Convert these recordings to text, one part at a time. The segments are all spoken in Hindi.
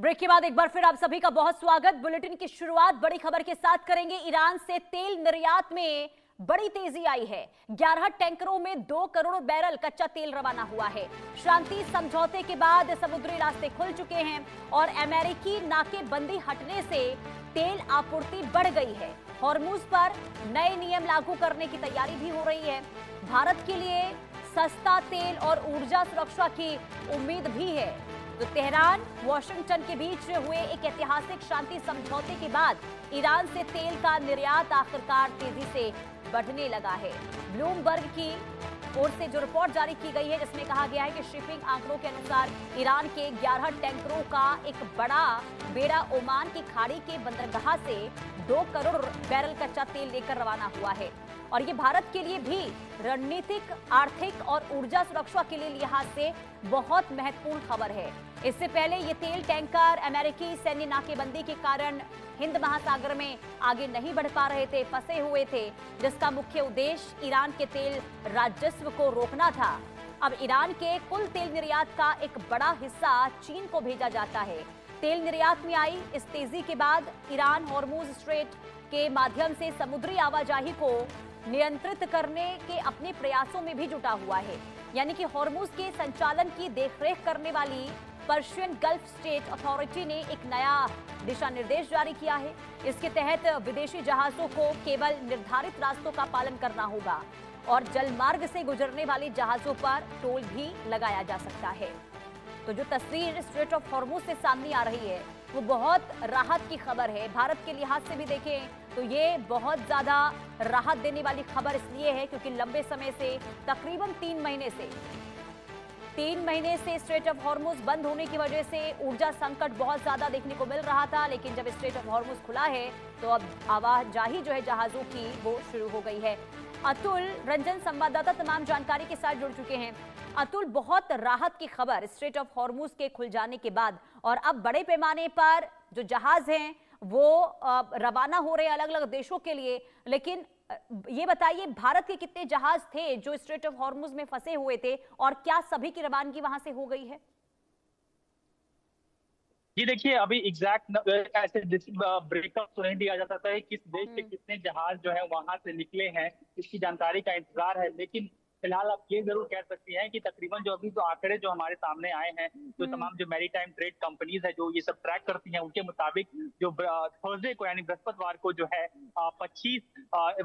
ब्रेक के बाद एक बार फिर आप सभी का बहुत स्वागत। बुलेटिन की शुरुआत बड़ी खबर के साथ करेंगे। ईरान से तेल निर्यात में बड़ी तेजी आई है। 11 टैंकरों में 2 करोड़ बैरल कच्चा तेल रवाना हुआ है। शांति समझौते के बाद समुद्री रास्ते खुल चुके हैं और अमेरिकी नाकेबंदी हटने से तेल आपूर्ति बढ़ गई है। हॉर्मुज पर नए नियम लागू करने की तैयारी भी हो रही है। भारत के लिए सस्ता तेल और ऊर्जा सुरक्षा की उम्मीद भी है। तो तेहरान वॉशिंगटन के बीच हुए एक ऐतिहासिक शांति समझौते के बाद ईरान से तेल का निर्यात आखिरकार तेजी से बढ़ने लगा है। ब्लूमबर्ग की ओर से जो रिपोर्ट जारी की गई है जिसमें कहा गया है कि शिपिंग आंकड़ों के अनुसार ईरान के 11 टैंकरों का एक बड़ा बेड़ा ओमान की खाड़ी के बंदरगाह से 2 करोड़ बैरल कच्चा तेल लेकर रवाना हुआ है। और ये भारत के लिए भी रणनीतिक, आर्थिक और ऊर्जा सुरक्षा के लिए लिहाज से बहुत महत्वपूर्ण खबर है। इससे पहले ये तेल टैंकर अमेरिकी सैन्य नाकेबंदी के कारण हिंद महासागर में आगे नहीं बढ़ पा रहे थे, फंसे हुए थे, जिसका मुख्य उद्देश्य ईरान के तेल राजस्व को रोकना था। अब ईरान के कुल तेल निर्यात का एक बड़ा हिस्सा चीन को भेजा जाता है। तेल निर्यात में आई इस तेजी के बाद ईरान हॉर्मुज स्ट्रेट के माध्यम से समुद्री आवाजाही को नियंत्रित करने के अपने प्रयासों में भी जुटा हुआ है। यानी कि हॉर्मुज के संचालन की देखरेख करने वाली पर्शियन गल्फ स्टेट अथॉरिटी ने एक नया दिशा निर्देश जारी किया है। इसके तहत विदेशी जहाजों को केवल निर्धारित रास्तों का पालन करना होगा और जलमार्ग से गुजरने वाले जहाजों पर टोल भी लगाया जा सकता है। तो जो तस्वीर स्ट्रेट ऑफ हॉर्मुज से सामने आ रही है वो बहुत राहत की खबर है। भारत के लिहाज से भी देखें तो ये बहुत ज्यादा राहत देने वाली खबर इसलिए है क्योंकि लंबे समय से तकरीबन 3 महीने से स्ट्रेट ऑफ हॉर्मुज बंद होने की वजह से ऊर्जा संकट बहुत ज्यादा देखने को मिल रहा था। लेकिन जब स्ट्रेट ऑफ हॉर्मुज खुला है तो अब आवाजाही जो है जहाजों की वो शुरू हो गई है। अतुल रंजन संवाददाता तमाम जानकारी के साथ जुड़ चुके हैं। अतुल, बहुत राहत की खबर स्ट्रेट ऑफ हॉर्मुज के खुल जाने के बाद, और अब बड़े पैमाने पर जो जहाज हैं वो रवाना हो रहे हैं अलग अलग देशों के लिए। लेकिन ये बताइए, भारत के कितने जहाज थे जो स्ट्रेट ऑफ हॉर्मुज में फंसे हुए थे और क्या सभी की रवानगी वहां से हो गई है? जी देखिए, अभी एग्जैक्ट ऐसे ब्रेकअप तो नहीं दिया जा सकता है किस देश के कितने जहाज जो है वहां से निकले हैं, इसकी जानकारी का इंतजार है। लेकिन फिलहाल आप ये जरूर कह सकती हैं कि तकरीबन जो अभी जो आंकड़े जो हमारे सामने आए हैं, जो तमाम जो मैरीटाइम ट्रेड कंपनीज है जो ये सब ट्रैक करती हैं, उनके मुताबिक जो थर्सडे को यानी बृहस्पतिवार को जो है 25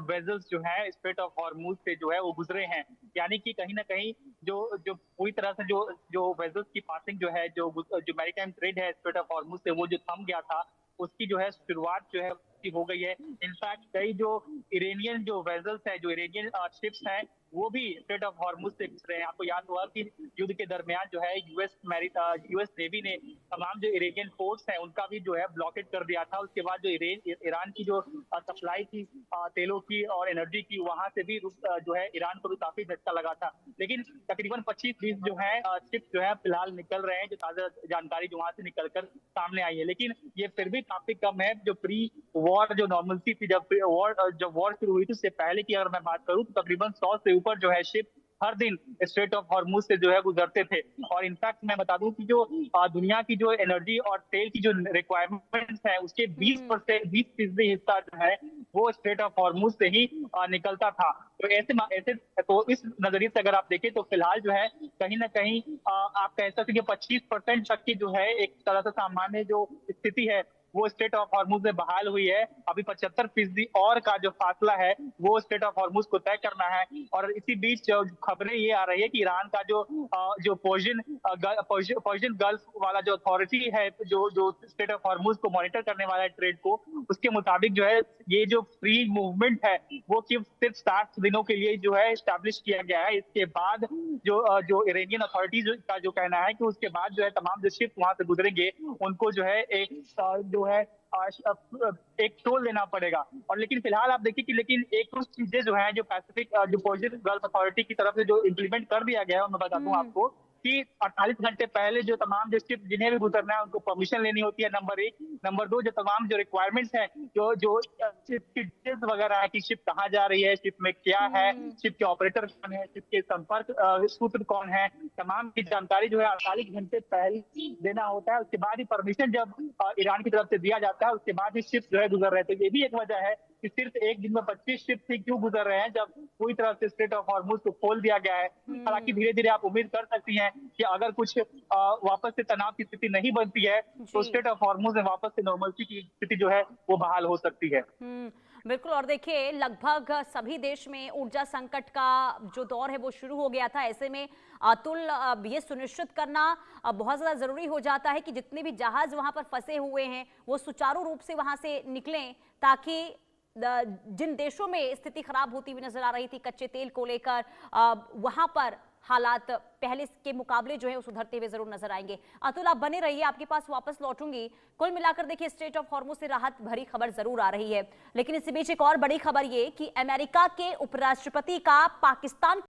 वेजल्स जो है स्ट्रेट ऑफ हॉर्मुज से जो है वो गुजरे हैं। यानी कि कहीं ना कहीं जो जो पूरी तरह से जो जो वेजल्स की पासिंग जो है, जो मैरीटाइम ट्रेड है स्ट्रेट ऑफ हॉर्मुज से, वो जो थम गया था, उसकी जो है शुरुआत जो है हो गई है। इनफैक्ट कई जो इरानियन जो वेजल्स है, जो इरानियन शिप्स हैं, वो भी स्ट्रेट ऑफ हॉर्मुज से गुजरे हैं। आपको याद होगा कि युद्ध के दरमियान जो है यूएस नेवी ने तमाम जो इरानियन पोर्ट्स हैं उनका भी जो है ब्लॉकेट कर दिया था। उसके बाद जो ईरान की जो सप्लाई थी तेलों की और एनर्जी की, वहां से भी जो है ईरान को भी काफी झटका लगा था। लेकिन तकरीबन 25-20 जो है शिप जो है फिलहाल निकल रहे हैं, जो ताजा जानकारी जो वहां से निकलकर सामने आई है। लेकिन ये फिर भी काफी कम है। जो प्री वॉर जो नॉर्मलसी थी, जब वॉर शुरू हुई थी उससे पहले की अगर मैं बात करूं तो तकरीबन 100 से ऊपर जो है शिप हर दिन स्ट्रेट ऑफ हॉर्मुज से जो है गुजरते थे। और इनफैक्ट मैं बता दूं कि जो दुनिया की जो एनर्जी और तेल की जो रिक्वायरमेंट्स है उसके 20% हिस्सा जो है वो स्ट्रेट ऑफ हॉर्मुज से ही निकलता था। तो ऐसे तो इस नजरिए से अगर आप देखें तो फिलहाल जो है कहीं ना कहीं आप कह सकते हैं कि 25% तक की जो है एक तरह से सामान्य जो स्थिति है वो स्ट्रेट ऑफ हॉर्मुज में बहाल हुई है। अभी 75% और का जो फासला है वो स्ट्रेट ऑफ हॉर्मुज को तय करना है। और इसी बीच जो खबरें ये आ रही है कि ईरान का जो पर्शियन गल्फ वाला जो अथॉरिटी है, जो स्ट्रेट ऑफ हॉर्मुज को मॉनिटर करने वाला है ट्रेड को, उसके मुताबिक जो है ये जो फ्री मूवमेंट है वो सिर्फ 60 दिनों के लिए जो है स्टैब्लिश किया गया है। इसके बाद जो इरानियन अथॉरिटीज का जो कहना है कि उसके बाद जो है तमाम जो शिप वहां से गुजरेंगे उनको जो है जो है एक टोल देना पड़ेगा। और लेकिन फिलहाल आप देखिए कि लेकिन एक कुछ चीजें जो है जो पैसिफिक जो पर्शियन गल्फ अथॉरिटी की तरफ से जो इम्प्लीमेंट कर दिया गया है, मैं बता दूं आपको कि 48 घंटे पहले जो तमाम जो शिप जिन्हें भी गुजरना है उनको परमिशन लेनी होती है, नंबर 1। नंबर 2, जो तमाम जो रिक्वायरमेंट्स हैं, जो जो शिप की डिटेल्स वगैरह है कि शिप कहाँ जा रही है, शिप में क्या है, शिप के ऑपरेटर कौन है, शिप के संपर्क सूत्र कौन है, तमाम की जानकारी जो है 48 घंटे पहले देना होता है। उसके बाद ही परमिशन जब ईरान की तरफ से दिया जाता है, उसके बाद ही शिप जो है गुजर रहे थे। ये भी एक वजह है कि सिर्फ एक दिन में 25 शिप से क्यों गुजर रहे हैं, जब पूरी तरह से स्ट्रेट ऑफ हॉर्मुज को खोल दिया गया है। हालांकि धीरे धीरे आप उम्मीद कर सकती हैं कि अगर कुछ वापस से तनाव की स्थिति नहीं बनती है तो स्ट्रेट ऑफ हॉर्मुज में वापस से नॉर्मलिटी की स्थिति जो है वो बहाल हो सकती है। बिल्कुल। और देखिए, लगभग सभी देश में ऊर्जा संकट का जो दौर है वो शुरू हो गया था। ऐसे में अतुल, ये सुनिश्चित करना बहुत ज्यादा जरूरी हो जाता है कि जितने भी जहाज वहां पर फंसे हुए हैं वो सुचारू रूप से वहां से निकलें, ताकि जिन देशों में स्थिति खराब होती हुई नजर आ रही थी कच्चे तेल को लेकर, वहां पर हालात पहले के मुकाबले जो है वो सुधरते हुए जरूर नजर आएंगे। अतुल, आप बने रहिए, आपके पास वापस लौटूंगी। कुल मिलाकर देखिए, स्ट्रेट ऑफ हॉर्मुज से राहत भरी खबर जरूर आ रही है, लेकिन इसी बीच एक और बड़ी खबर ये कि अमेरिका के उपराष्ट्रपति का पाकिस्तान